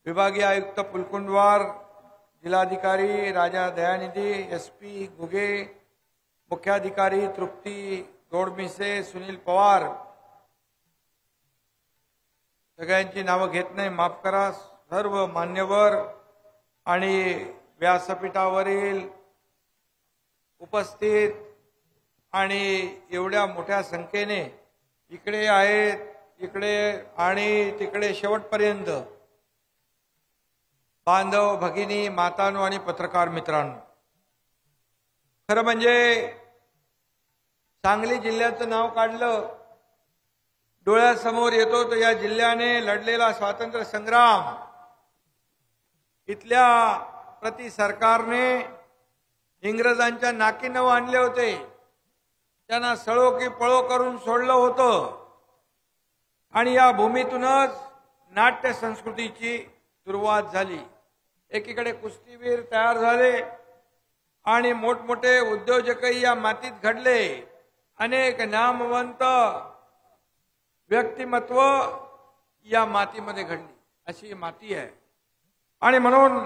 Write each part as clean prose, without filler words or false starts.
विभागीय आयुक्त पुलकुंडवार, जिल्हाधिकारी राजा दयानिधी, एसपी गुगे, मुख्याधिकारी तृप्ती गोडमिसे, सुनील पवार, सगळ्यांची नावं घेत नाही, माफ करा. सर्व मान्यवर आणि व्यासपीठावरील उपस्थित आणि एवढ्या मोठ्या संख्येने इकडे आहेत, इकडे आणि तिकडे शेवटपर्यंत बांधव भगिनी, मातांनो आणि पत्रकार मित्रांनो, खरं म्हणजे सांगली जिल्ह्याचं नाव काढलं डोळ्यासमोर येतो तर या जिल्ह्याने लढलेला स्वातंत्र्य संग्राम, इथल्या प्रति सरकारने इंग्रजांच्या नाकीनऊ आणले होते, त्यांना सळो की पळो करून सोडलं होतं आणि या भूमीतूनच नाट्य संस्कृतीची सुरुवात झाली. एकीकडे कुस्तीवीर तयार झाले आणि मोठमोठे उद्योजकही या मातीत घडले, अनेक नामवंत व्यक्तिमत्व या मातीमध्ये घडली, अशी माती आहे. आणि म्हणून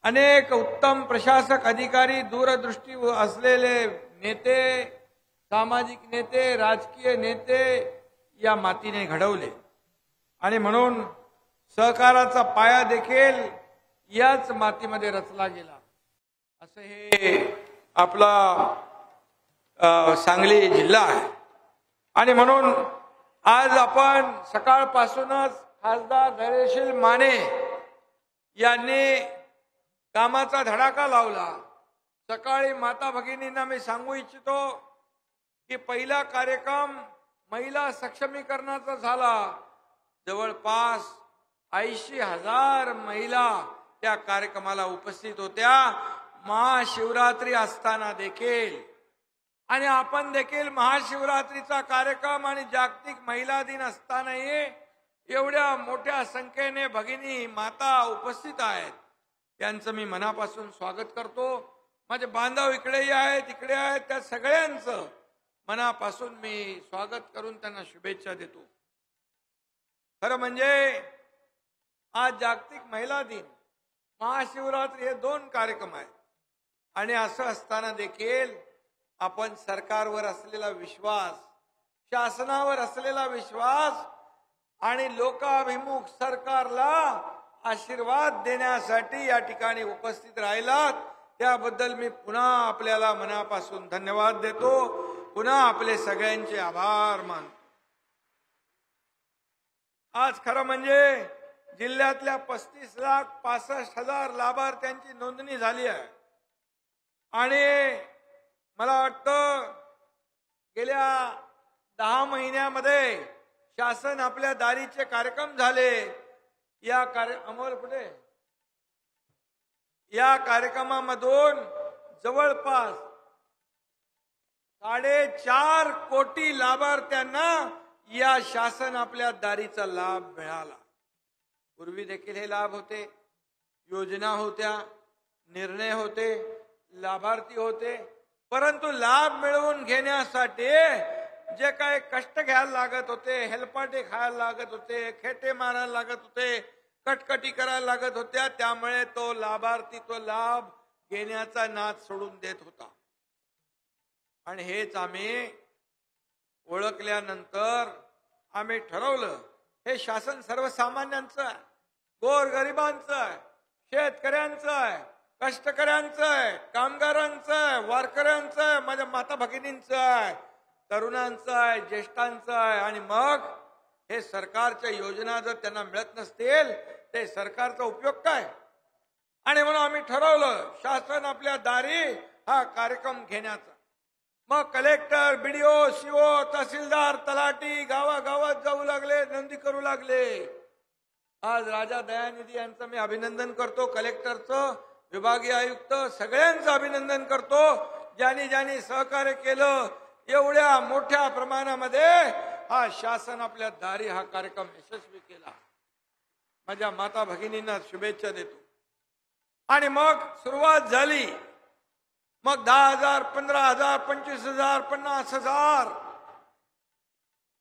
अनेक उत्तम प्रशासक, अधिकारी, दूरदृष्टी असलेले नेते, सामाजिक नेते, राजकीय नेते या मातीने घडवले. आणि म्हणून सहकाराचा पाया देखील याच मातीमध्ये रचला गेला. असं हे आपला सांगली जिल्हा आहे. आणि म्हणून आज आपण सकाळपासूनच खासदार धैर्यशील माने यांनी कामाचा धडाका लावला. सकाळी माता भगिनींना मी सांगू इच्छितो की पहिला कार्यक्रम महिला सक्षमीकरणाचा झाला. जवळपास 80,000 महिला त्या कार्यक्रमाला उपस्थित होत्या, महाशिवरात्री असताना देखील. आणि आपण देखील महाशिवरात्रीचा कार्यक्रम आणि जागतिक महिला दिन असतानाही एवढ्या मोठ्या संख्येने भगिनी, माता उपस्थित आहेत, त्यांचं मी मनापासून स्वागत करतो. माझे बांधव इकडेही आहेत, इकडे आहेत, त्या सगळ्यांचं मनापासून मी स्वागत करून त्यांना शुभेच्छा देतो. खरं म्हणजे आज जागतिक महिला दिन, महाशिवरात्री हे दोन कार्यक्रम आहेत. आणि असं असताना देखील आपण सरकारवर असलेला विश्वास, शासनावर असलेला विश्वास आणि लोकाभिमुख सरकारला आशीर्वाद देण्यासाठी या ठिकाणी उपस्थित राहिलात, त्याबद्दल मी पुन्हा आपल्याला मनापासून धन्यवाद देतो. पुन्हा आपले सगळ्यांचे आभार मानतो. आज खरं म्हणजे जिल्ह्यातल्या 35,65,000 लाभार्थ्यांची नोंदणी झाली आहे. आणि मला वाटतं गेल्या 10 महिन्यामध्ये शासन आपल्या दारीचे कार्यक्रम झाले. या अमोल कुठे, या कार्यक्रमामधून जवळपास 4.5 कोटी लाभार्थ्यांना या शासन आपल्या दारीचा लाभ मिळाला. पूर्वी देखील हे लाभ होते, योजना होत्या, निर्णय होते, लाभार्थी होते, परंतु लाभ मिळवून घेण्यासाठी जे काही कष्ट घ्यायला लागत होते, हेलपाटे खायला लागत होते, खेटे मारायला लागत होते, कटकटी करायला लागत होत्या, त्यामुळे तो लाभार्थी तो लाभ घेण्याचा नाद सोडून देत होता. आणि हेच आम्ही ओळखल्यानंतर आम्ही ठरवलं, हे शासन सर्वसामान्यांचं आहे, गोरगरिबांचं आहे, शेतकऱ्यांचं आहे, कष्टकऱ्यांचं आहे, कामगारांचं आहे, वारकऱ्यांचं आहे, माझ्या माता भगिनींचं आहे, तरुणांचं आहे, ज्येष्ठांचं आहे. आणि मग हे सरकारच्या योजना जर त्यांना मिळत नसतील ते सरकारचा उपयोग काय. आणि म्हणून आम्ही ठरवलं शासन आपल्या दारी हा कार्यक्रम घेण्याचा. मग कलेक्टर, बीडीओ, सीओ, तहसीलदार, तलाठी गावागावात जाऊ लागले, नोंदी करू लागले. आज राजा दयानिधी यांचं मी अभिनंदन करतो, कलेक्टरचं, विभागीय आयुक्त सगळ्यांचं अभिनंदन करतो, ज्यांनी ज्यांनी सहकार्य केलं. एवढ्या मोठ्या प्रमाणामध्ये हा शासन आपल्या दारी हा कार्यक्रम यशस्वी केला. माझ्या माता भगिनींना शुभेच्छा देतो. आणि मग सुरुवात झाली. मग 10,000, 15,000, 25,000, 50,000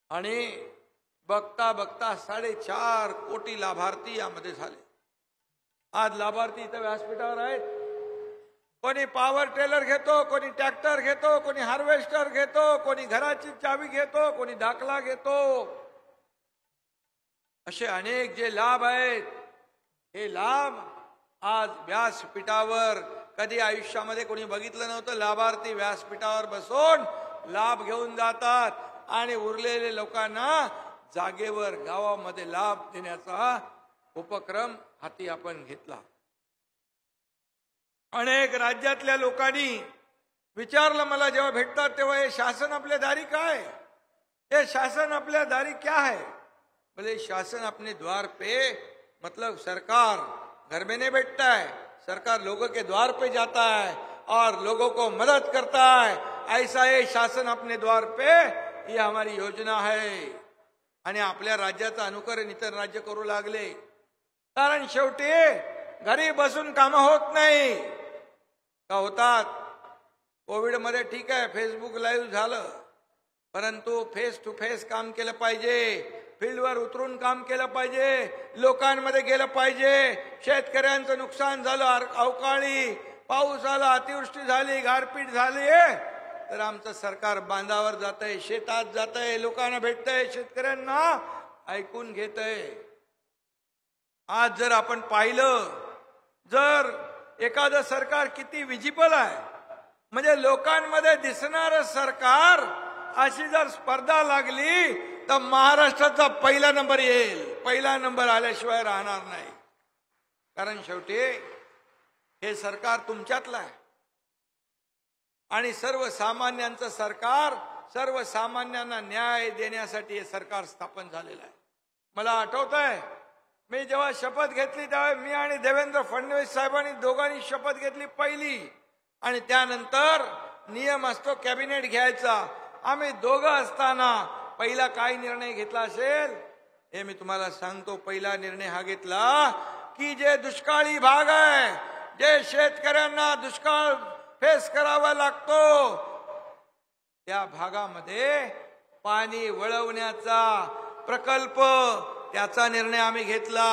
आणि बघता बघता 4.5 कोटी लाभार्थी यामध्ये झाले. आज लाभार्थी इथं व्यासपीठावर आहेत. कोणी पॉवर टेलर घेतो, कोणी ट्रॅक्टर घेतो, कोणी हार्वेस्टर घेतो, कोणी घराची चावी घेतो, कोणी दाखला घेतो. असे अनेक जे लाभ आहेत, हे लाभ आज व्यासपीठावर कधी आयुष्यामध्ये कोणी बघितलं नव्हतं. लाभार्थी व्यासपीठावर बसून लाभ घेऊन जातात आणि उरलेले लोकांना जागेवर गावामध्ये लाभ देण्याचा उपक्रम हाती आपण घेतला. अनेक राज्यातल्या लोकांनी विचारलं मला, जेव्हा भेटतात तेव्हा, हे शासन आपल्या दारी काय, ये शासन आपल्या दारी क्या है? बोले शासन अपने द्वार पे, मतलब सरकार घर में नहीं बैठता है, सरकार लोगों के द्वार पे जाता है और लोगों को मदद करता है. ऐसा ये शासन अपने द्वार पे, ये हमारी योजना है. आणि आपल्या राज्याचं अनुकरण इतर राज्य करू लागले. कारण शेवटी घरी बसून कामं होत नाही का? होतात. कोविड मध्ये ठीक आहे, फेसबुक लाईव्ह झालं, परंतु फेस टू फेस काम केलं पाहिजे, फील्डवर उतरून काम केलं पाहिजे, लोकांमध्ये गेलं पाहिजे. शेतकऱ्यांचं नुकसान झालं, अवकाळी पाऊस आला, अतिवृष्टी झाली, गारपीट झाली, तर आमचं सरकार बांधावर जातंय, शेतात जातंय, लोकांना भेटतंय, शेतकऱ्यांना ऐकून घेतंय. आज जर आपण पाहिलं, जर एखादं सरकार किती विजिबल आहे, म्हणजे लोकांमध्ये दिसणारं सरकार, अशी जर स्पर्धा लागली तर महाराष्ट्राचा पहिला नंबर येईल. पहिला नंबर आल्याशिवाय राहणार नाही. कारण शेवटी हे सरकार तुमच्यातलं आहे आणि सर्वसामान्यांचं सरकार, सर्वसामान्यांना न्याय देण्यासाठी हे सरकार स्थापन झालेलं आहे. मला आठवतंय, मी जेव्हा शपथ घेतली तेव्हा मी आणि देवेंद्र फडणवीस साहेबांनी दोघांनी शपथ घेतली पहिली, आणि त्यानंतर नियम असतो कॅबिनेट घ्यायचा. आम्ही दोघं असताना पहिला काय निर्णय घेतला असेल हे मी तुम्हाला सांगतो. पहिला निर्णय हा घेतला की जे दुष्काळी भाग आहे, जे शेतकऱ्यांना दुष्काळ फेस करावा लागतो, त्या भागामध्ये पाणी वळवण्याचा प्रकल्प, त्याचा निर्णय आम्ही घेतला.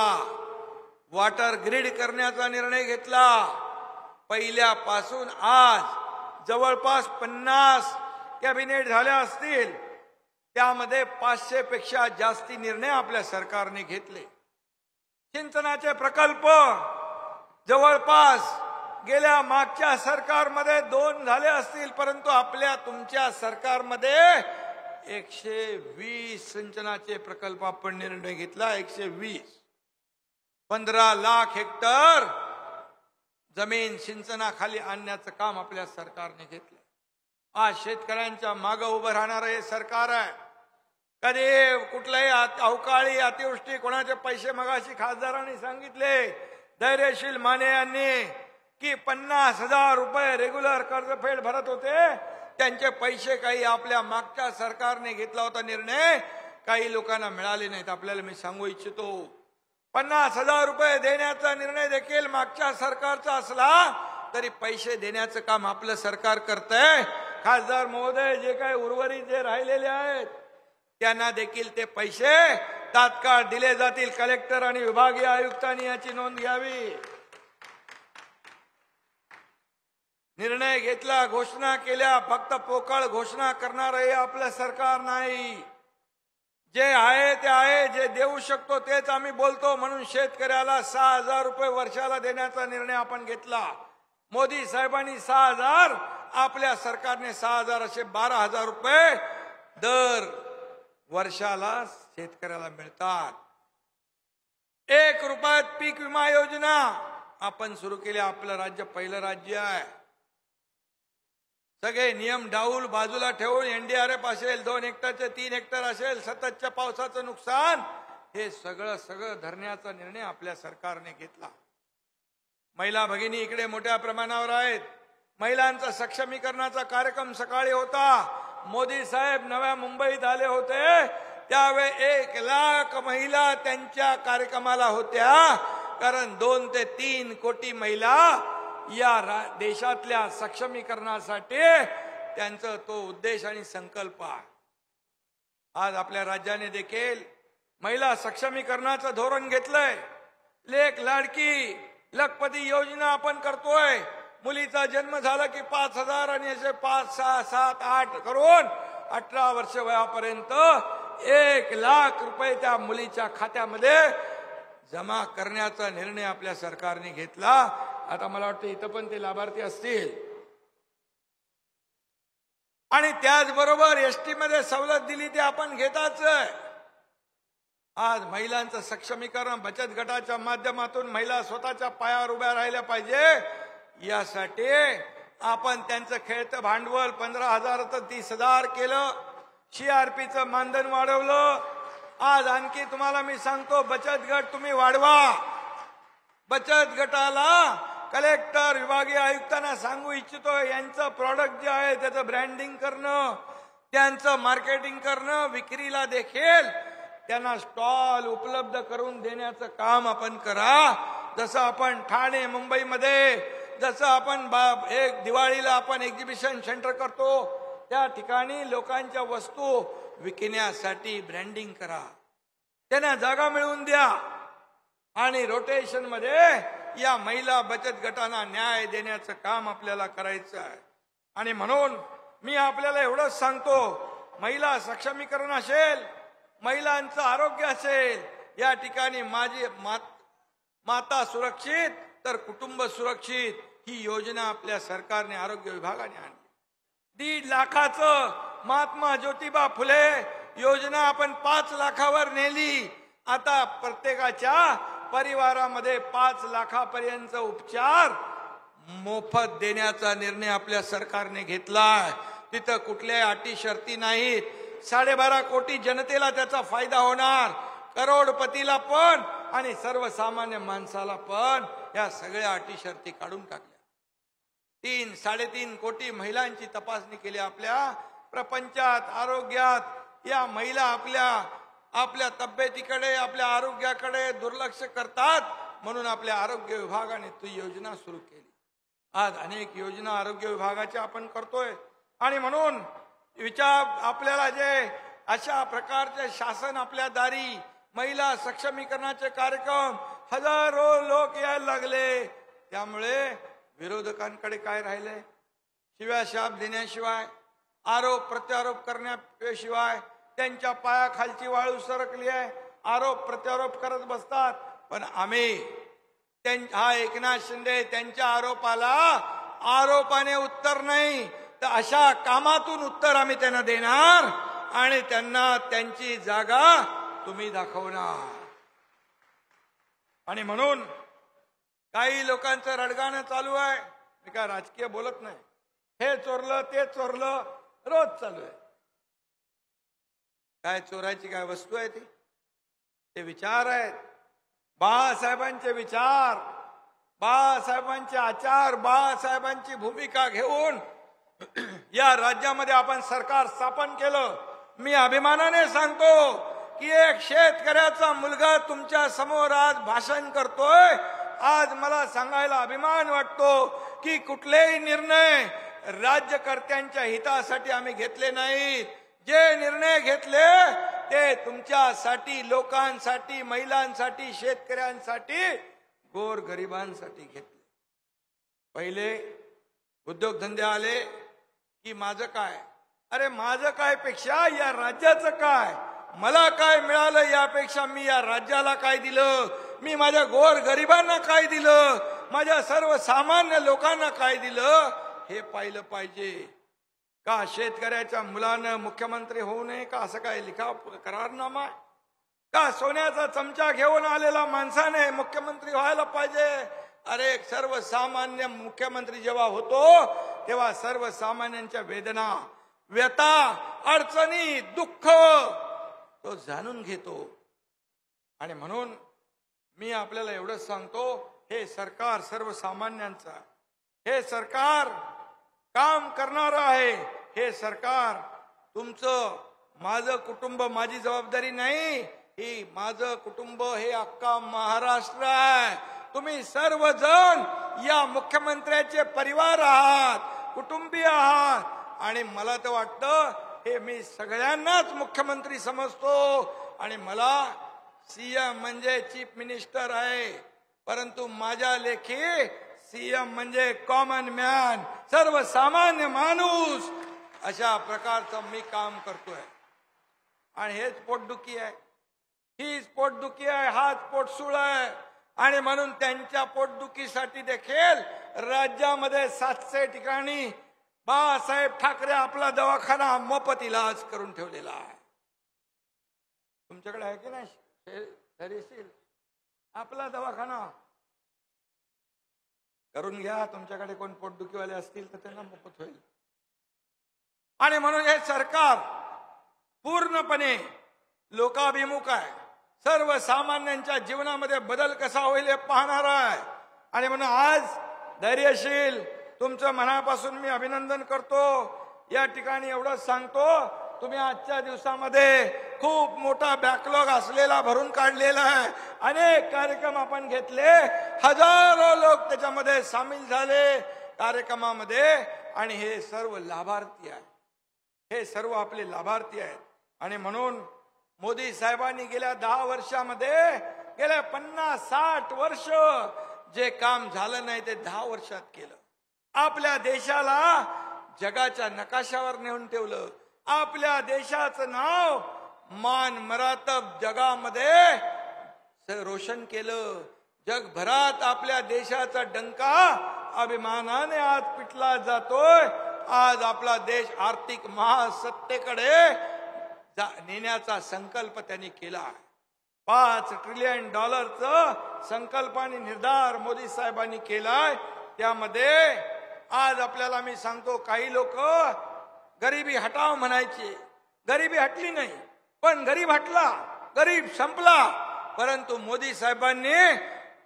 वॉटर ग्रिड करण्याचा निर्णय घेतला. पहिल्यापासून आज जवळपास 50 कॅबिनेट झाल्या असतील, त्यामध्ये 500 पेक्षा जास्ती निर्णय आपल्या सरकारने घेतले. सिंचनाचे प्रकल्प जवळपास गेल्या मागच्या सरकारमध्ये 2 झाले असतील, परंतु तुमच्या सरकारमध्ये 120 सिंचनाचे प्रकल्प आपण निर्णय घेतला. 120. 15 लाख हेक्टर जमीन सिंचनाखाली आणण्याचं काम आपल्या सरकारने घेतलं. आज शेतकऱ्यांच्या मागे उभं राहणारं हे सरकार आहे. कधी कुठल्याही अवकाळी, अतिवृष्टी, कोणाचे पैसे, मगाशी खासदारांनी सांगितले, धैर्यशील माने यांनी, की 50,000 रुपये रेग्युलर कर्जफेड भरत होते, त्यांचे पैसे काही आपल्या मागच्या सरकारने घेतला होता निर्णय, काही लोकांना मिळाले नाहीत. आपल्याला मी सांगू इच्छितो, 50,000 रुपये देण्याचा निर्णय देखील मागच्या सरकारचा असला तरी पैसे देण्याचं काम आपलं सरकार करतंय. खासदार महोदय जे काही उर्वरित जे राहिलेले आहेत त्यांना देखील ते पैसे तात्काळ दिले जातील. कलेक्टर आणि विभागीय आयुक्तांनी याची नोंद घ्यावी. निर्णय घेतला, घोषणा केल्या, फक्त पोकळ घोषणा करणार हे आपलं सरकार नाही. जे आहे ते आहे, जे देऊ शकतो तेच आम्ही बोलतो. म्हणून शेतकऱ्याला 6,000 रुपये वर्षाला देण्याचा निर्णय आपण घेतला. मोदी साहेबांनी 6,000, आपल्या सरकारने 6,000, असे 12,000 रुपये दर वर्षाला शेतकऱ्याला मिळतात. 1 रुपयात पीक विमा योजना आपण सुरू केली. आपलं राज्य पहिलं राज्य आहे. सगळे नियम डाऊल बाजूला ठेवून एनडीआरएफ असेल, 2 हेक्टरचे 3 हेक्टर असेल, सततच्या पावसाचं नुकसान, हे सगळं धरण्याचा निर्णय आपल्या सरकारने घेतला. महिला भगिनी इकडे मोठ्या प्रमाणावर आहेत. महिलांचा सक्षमीकरणाचा कार्यक्रम सकाळी होता. मोदी साहेब नव्या मुंबईत आले होते, त्यावेळी 1 लाख महिला त्यांच्या कार्यक्रमाला होत्या. कारण 2 ते 3 कोटी महिला या देशातल्या सक्षमीकरणासाठी त्यांचा तो उद्देश आणि संकल्प आहे. आज आपल्या राज्याने देखील महिला सक्षमीकरणाचं धोरण घेतलंय. लेक लाडकी लखपती योजना आपण करतोय. मुलीचा जन्म झाला की 5,000 आणि असे 5, 6, 7, 8 करून 18 वर्ष वयापर्यंत 1,00,000 रुपये त्या मुलीच्या खात्यामध्ये जमा करण्याचा निर्णय आपल्या सरकारने घेतला. आता मला वाटतं इथं पण ते लाभार्थी असतील. आणि त्याचबरोबर एसटी मध्ये सवलत दिली ते आपण घेताच. आज महिलांचं सक्षमीकरण बचत गटाच्या माध्यमातून महिला स्वतःच्या पायावर उभ्या राहिल्या पाहिजे. यासाठी आपण त्यांचं खेळतं भांडवल 15,000 तर 30,000 केलं. CRPचं मानधन वाढवलं. आज आणखी तुम्हाला मी सांगतो, बचत गट तुम्ही वाढवा. बचत गटाला कलेक्टर विभागीय आयुक्तांना सांगू इच्छितो, यांचं प्रॉडक्ट जे आहे त्याचं ब्रँडिंग करणं, त्यांचं मार्केटिंग करणं, विक्रीला देखील त्यांना स्टॉल उपलब्ध करून देण्याचं काम आपण करा. जसं आपण ठाणे मुंबईमध्ये जसं आपण एक दिवाळीला आपण एक्झिबिशन सेंटर करतो, त्या ठिकाणी लोकांच्या वस्तू विकण्यासाठी ब्रँडिंग करा. त्यांना जागा मिळवून द्या. आणि रोटेशन मध्ये या महिला बचत गटांना न्याय देण्याचं काम आपल्याला करायचं आहे. आणि म्हणून मी आपल्याला एवढंच सांगतो, महिला सक्षमीकरण असेल, महिलांचं आरोग्य असेल, या ठिकाणी माझी माता सुरक्षित तर कुटुंब सुरक्षित ही योजना आपल्या सरकारने आरोग्य विभागाने आणली. 1.5 लाखाचं महात्मा ज्योतिबा फुले योजना आपण 5 लाखावर नेली. आता प्रत्येकाच्या परिवारामध्ये 5 लाखापर्यंत उपचार मोफत देण्याचा निर्णय आपल्या सरकारने घेतलाय. तिथं कुठल्याही अटी शर्ती नाहीत. 12.5 कोटी जनतेला त्याचा फायदा होणार. करोडपतीला पण आणि सर्वसामान्य माणसाला पण या सगळ्या अटी शर्ती काढून टाकल्या. 3-3.5 कोटी महिलांची तपासणी केली आपल्या प्रपंचात, आरोग्यात. या महिला आपल्या तब्येतीकडे, आपल्या आरोग्याकडे दुर्लक्ष करतात. म्हणून आपल्या आरोग्य विभागाने ती योजना सुरू केली. आज अनेक योजना आरोग्य विभागाच्या आपण करतोय. आणि म्हणून विचार आपल्याला जे अशा प्रकारचे शासन आपल्या दारी, महिला सक्षमीकरणाचे कार्यक्रम, हजारो लोक यायला लागले. त्यामुळे विरोधकांकडे काय राहिले? शिव्याशाप देण्याशिवाय, आरोप प्रत्यारोप करण्याशिवाय. त्यांच्या पायाखालची वाळू सरकली आहे. आरोप प्रत्यारोप करत बसतात. पण आम्ही हा एकनाथ शिंदे त्यांच्या आरोपाला आरोपाने उत्तर नाही तर अशा कामातून उत्तर आम्ही त्यांना देणार. आणि त्यांना त्यांची जागा तुम्ही दाखवणार. आणि म्हणून काही लोकांचं रडगाणं चालू आहे. मी काय राजकीय बोलत नाही. हे चोरलं, ते चोरलं, रोज चालू आहे. काय चोरायची काय वस्तू आहे ती? ते विचार आहेत. बाळासाहेबांचे विचार, बाळासाहेबांचे आचार, बाळासाहेबांची भूमिका घेऊन या राज्यामध्ये आपण सरकार स्थापन केलं. मी अभिमानाने सांगतो की एक शेतकऱ्याचा मुलगा तुमच्या समोर आज भाषण करतोय. आज मला सांगायला अभिमान वाटतो की कुठलेही निर्णय राज्यकर्त्यांच्या हितासाठी आम्ही घेतले नाहीत. जे निर्णय घेतले ते तुमच्यासाठी, लोकांसाठी, महिलांसाठी, शेतकऱ्यांसाठी, गोरगरिबांसाठी घेतले. पहिले उद्योगधंदे आले की माझं काय, अरे माझं काय पेक्षा या राज्याचं काय, मला काय मिळालं यापेक्षा मी या राज्याला काय दिलं, मी माझ्या गोरगरिबांना काय दिलं, माझ्या सर्वसामान्य लोकांना काय दिलं हे पाहिलं पाहिजे. का शेतकऱ्याच्या मुलानं मुख्यमंत्री होऊ नये का? असं काय लिखा करारनामा? का सोन्याचा चमचा घेऊन आलेला माणसाने मुख्यमंत्री व्हायला पाहिजे? अरे सर्वसामान्य मुख्यमंत्री जेव्हा होतो तेव्हा सर्वसामान्यांच्या वेदना, व्यथा, अडचणी, दुःख तो जाणून घेतो. आणि म्हणून मी आपल्याला एवढंच सांगतो, हे सरकार सर्वसामान्यांचं, हे सरकार काम करणार आहे. हे सरकार तुमचं, माझं कुटुंब माझी जबाबदारी नाही. ही माझं कुटुंब हे अख्खा महाराष्ट्र आहे. तुम्ही सर्वजण या मुख्यमंत्र्याचे परिवार आहात, कुटुंबीय आहात. आणि मला तर वाटतं हे मी सगळ्यांनाच मुख्यमंत्री समजतो. आणि मला सीएम म्हणजे चीफ मिनिस्टर आहे, परंतु माझ्या लेखी सीएम म्हणजे कॉमन मॅन, सर्वसामान्य माणूस, अशा प्रकारचं मी काम करतोय. आणि हेच पोटदुखी आहे, हीच पोटदुखी आहे, हाच पोटसूळ आहे. आणि म्हणून त्यांच्या पोटदुखीसाठी देखील राज्यामध्ये 700 ठिकाणी बाळासाहेब ठाकरे आपला दवाखाना मोफत इलाज करून ठेवलेला आहे. तुमच्याकडे आहे की नाही धैर्यशील? आपला दवाखाना करून घ्या. तुमच्याकडे कोण पोटदुखीवाले असतील तर त्यांना मोफत होईल. आणि म्हणून हे सरकार पूर्णपणे लोकाभिमुख आहे, सर्वसामान्यांच्या जीवनामध्ये बदल कसा होईल हे पाहणार आहे. आणि म्हणून आज धैर्यशील तुमचं मनापासून मी अभिनंदन करतो. या ठिकाणी एवढंच सांगतो, तुम्ही आजच्या दिवसामध्ये खूप मोठा बॅकलॉग असलेला भरून काढलेला आहे. अनेक कार्यक्रम आपण घेतले, हजारो लोक त्याच्यामध्ये सामील झाले कार्यक्रमामध्ये. आणि हे सर्व लाभार्थी आहेत, हे सर्व आपले लाभार्थी आहेत. आणि म्हणून मोदी साहेबांनी गेल्या 10 वर्षामध्ये, गेल्या 50-60 वर्ष जे काम झालं नाही ते 10 वर्षात केलं. आपल्या देशाला जगाच्या नकाशावर नेऊन ठेवलं. आपल्या देशाचं नाव मान मरातब जगामध्ये रोशन केलं. जगभरात आपल्या देशाचा डंका अभिमानाने आज पिटला जातोय. आज आपला देश आर्थिक महासत्तेकडे नेण्याचा संकल्प त्यांनी केला. $5 ट्रिलियन संकल्प आणि निर्धार मोदी साहेबांनी केलाय. त्यामध्ये आज आपल्याला मी सांगतो, काही लोक गरिबी हटाव म्हणायचे, गरिबी हटली नाही, पण गरीब हटला, गरीब संपला. परंतु मोदी साहेबांनी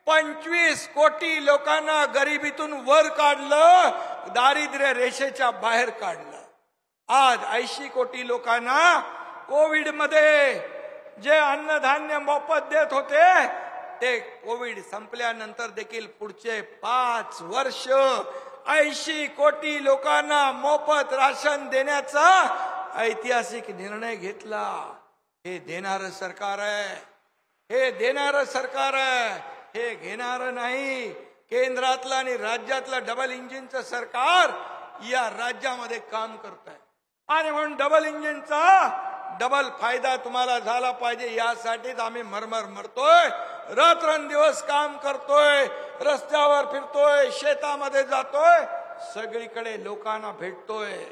25 कोटी लोकांना गरिबीतून वर काढलं, दारिद्र्य रेषेच्या बाहेर काढलं. आज 80 कोटी लोकांना कोविड मध्ये जे अन्नधान्य मोफत देत होते, ते कोविड संपल्यानंतर देखील पुढचे 5 वर्ष 80 कोटी लोकांना मोफत राशन देण्याचा ऐतिहासिक निर्णय घेतला. हे देणारं सरकार आहे, हे देणारं सरकार आहे, हे घेणारं नाही. केंद्रातलं आणि राज्यातलं डबल इंजिनचं सरकार या राज्यामध्ये काम करत आहे. आणि म्हणून डबल इंजिनचा डबल फायदा तुम्हाला झाला पाहिजे, यासाठीच आम्ही मरमर मरतोय, रात्रंदिवस काम करतोय, रस्त्यावर फिरतोय, शेतामध्ये जातोय, सगळीकडे लोकांना भेटतोय.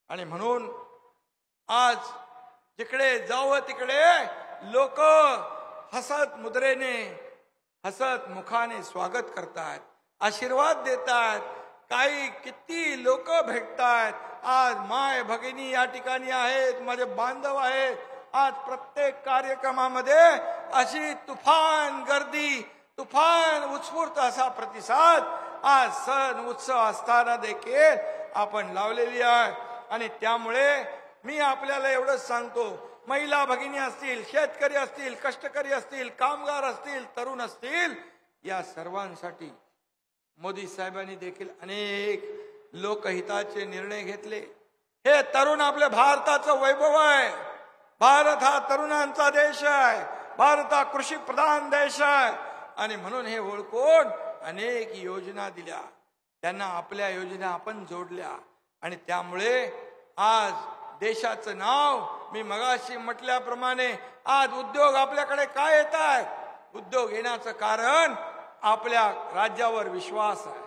आणि म्हणून आज जिकडे जावं तिकडे लोक हसत मुद्रेने, हसत मुखाने स्वागत करतात, आशीर्वाद देतात. काही किती लोक भेटतात. आज माय भगिनी या ठिकाणी आहेत, माझे बांधव आहेत. आज प्रत्येक कार्यक्रमामध्ये अशी तुफान गर्दी, तुफान उत्स्फूर्त असा प्रतिसाद आज सण उत्सव असताना देखील आपण लावलेली आहे. आणि त्यामुळे मी आपल्याला एवढंच सांगतो, महिला भगिनी असतील, शेतकरी असतील, कष्टकरी असतील, कामगार असतील, तरुण असतील, या सर्वांसाठी मोदी साहेबांनी देखील अनेक लोकहिताचे निर्णय घेतले. हे तरुण आपल्या भारताचं वैभव आहे. भारत हा तरुणांचा देश आहे. भारत हा कृषी प्रधान देश आहे. आणि म्हणून हे ओळखून अनेक योजना दिल्या, त्यांना आपल्या योजना आपण जोडल्या. आणि त्यामुळे आज देशाचं नाव, मी मगाशी म्हटल्याप्रमाणे, आज उद्योग आपल्याकडे काय येत आहेत? उद्योग येण्याचं कारण आपल्या राज्यावर विश्वास आहे.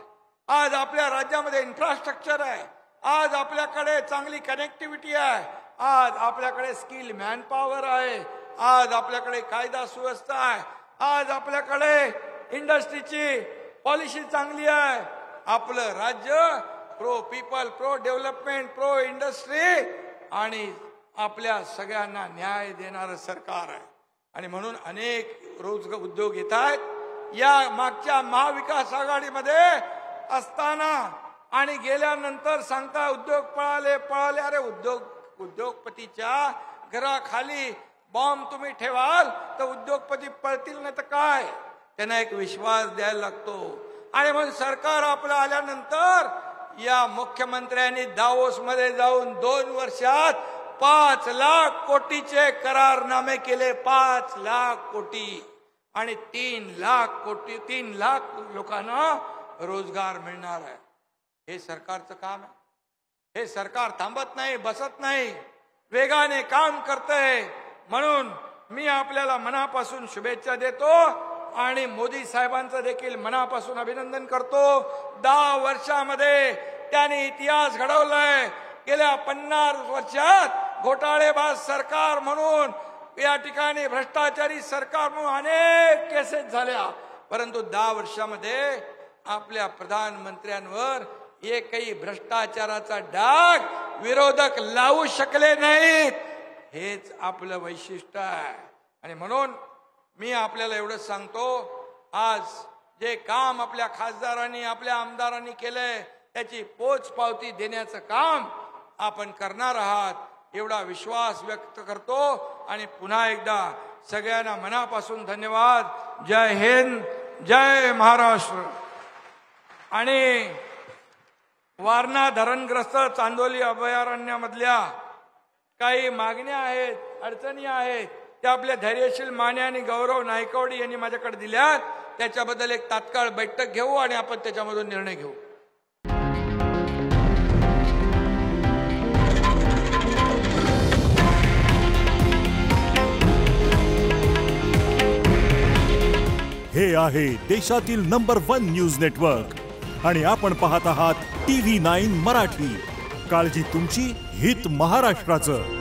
आज आपल्या राज्यामध्ये इन्फ्रास्ट्रक्चर आहे. आज आपल्याकडे चांगली कनेक्टिव्हिटी आहे. आज आपल्याकडे स्किल मॅनपॉवर आहे. आज आपल्याकडे कायदा सुव्यवस्था आहे. आज आपल्याकडे इंडस्ट्रीची पॉलिसी चांगली आहे. आपलं राज्य pro people, pro development, pro industry आणि आपल्या सगळ्यांना न्याय देणारं सरकार आहे. आणि म्हणून अनेक रोजगार उद्योग येत आहेत. या मागच्या महाविकास आघाडीमध्ये असताना आणि गेल्यानंतर सांगता उद्योग पळाले पळाले. अरे उद्योगपतीच्या घराखाली बॉम्ब तुम्ही ठेवाल तर उद्योगपती पळतील, नाही तर काय? त्यांना एक विश्वास द्यायला लागतो. आणि म्हणून सरकार आपलं आल्यानंतर या मुख्यमंत्र्यांनी दावोस मध्ये जाऊन 2 वर्षात 5 लाख कोटीचे करारनामे केले, 5 लाख कोटी, आणि 3 लाख लोकांना रोजगार मिळणार आहे. हे सरकारचं काम आहे. हे सरकार थांबत नाही, बसत नाही, वेगाने काम करतंय. म्हणून मी आपल्याला मनापासून शुभेच्छा देतो आणि मोदी साहेबांचं देखील मनापासून अभिनंदन करतो. 10 वर्षामध्ये त्यांनी इतिहास घडवलाय. गेल्या 50 वर्षात घोटाळेबाज सरकार म्हणून, या ठिकाणी भ्रष्टाचारी सरकार म्हणून अनेक केसेस झाल्या, परंतु 10 वर्षामध्ये आपल्या प्रधानमंत्र्यांवर एकही भ्रष्टाचाराचा डाग विरोधक लावू शकले नाहीत. हेच आपलं वैशिष्ट्य आहे. आणि म्हणून मी आपल्याला एवढंच सांगतो, आज जे काम आपल्या खासदारांनी, आपल्या आमदारांनी केलंय त्याची पोचपावती देण्याचं काम आपण करणार आहात, एवढा विश्वास व्यक्त करतो. आणि पुन्हा एकदा सगळ्यांना मनापासून धन्यवाद. जय हिंद, जय महाराष्ट्र. आणि वारणा धरणग्रस्त चांदोली अभयारण्यामधल्या काही मागण्या आहेत, अडचणी आहेत, त्या आपल्या धैर्यशील माने आणि गौरव नायकवडी यांनी माझ्याकडे दिल्यात. त्याच्याबद्दल एक तात्काळ बैठक घेऊ आणि आपण त्याच्यामधून निर्णय घेऊ. हे आहे देशातील नंबर 1 न्यूज नेटवर्क आणि आपण पाहत आहात TV9 मराठी. काळजी तुमची, हित महाराष्ट्राचं.